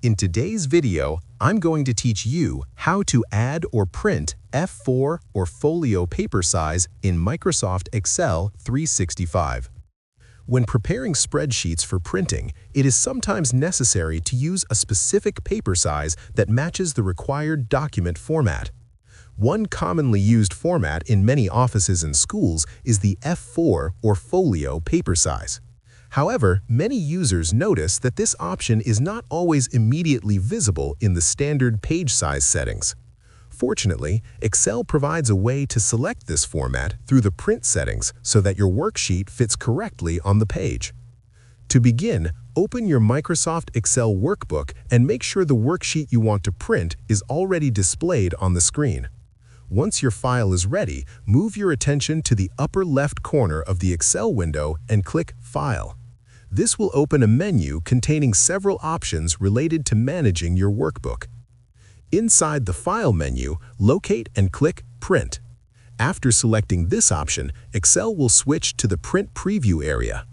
In today's video, I'm going to teach you how to add or print F4 or Folio paper size in Microsoft Excel 365. When preparing spreadsheets for printing, it is sometimes necessary to use a specific paper size that matches the required document format. One commonly used format in many offices and schools is the F4 or Folio paper size. However, many users notice that this option is not always immediately visible in the standard page size settings. Fortunately, Excel provides a way to select this format through the print settings so that your worksheet fits correctly on the page. To begin, open your Microsoft Excel workbook and make sure the worksheet you want to print is already displayed on the screen. Once your file is ready, move your attention to the upper left corner of the Excel window and click File. This will open a menu containing several options related to managing your workbook. Inside the File menu, locate and click Print. After selecting this option, Excel will switch to the Print Preview area.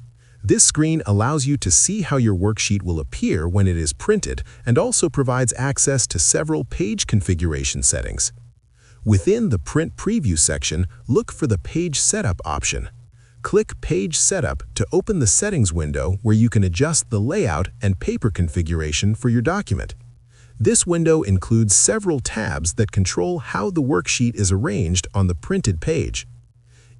This screen allows you to see how your worksheet will appear when it is printed and also provides access to several page configuration settings. Within the Print Preview section, look for the Page Setup option. Click Page Setup to open the settings window where you can adjust the layout and paper configuration for your document. This window includes several tabs that control how the worksheet is arranged on the printed page.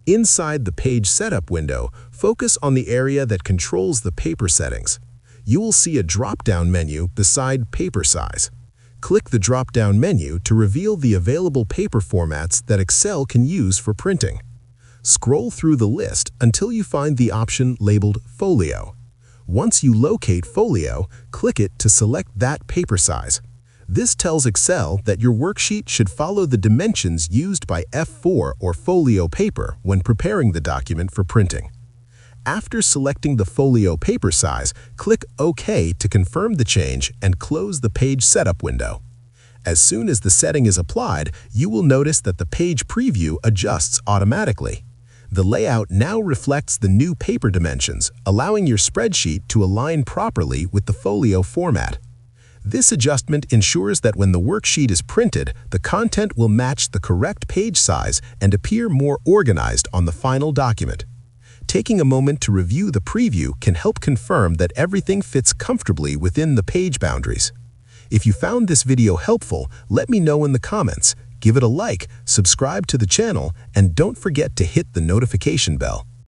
Inside the Page Setup window, focus on the area that controls the paper settings. You will see a drop-down menu beside Paper Size. Click the drop-down menu to reveal the available paper formats that Excel can use for printing. Scroll through the list until you find the option labeled Folio. Once you locate Folio, click it to select that paper size. This tells Excel that your worksheet should follow the dimensions used by F4 or Folio paper when preparing the document for printing. After selecting the Folio paper size, click OK to confirm the change and close the Page Setup window. As soon as the setting is applied, you will notice that the page preview adjusts automatically. The layout now reflects the new paper dimensions, allowing your spreadsheet to align properly with the Folio format. This adjustment ensures that when the worksheet is printed, the content will match the correct page size and appear more organized on the final document. Taking a moment to review the preview can help confirm that everything fits comfortably within the page boundaries. If you found this video helpful, let me know in the comments. Give it a like, subscribe to the channel, and don't forget to hit the notification bell.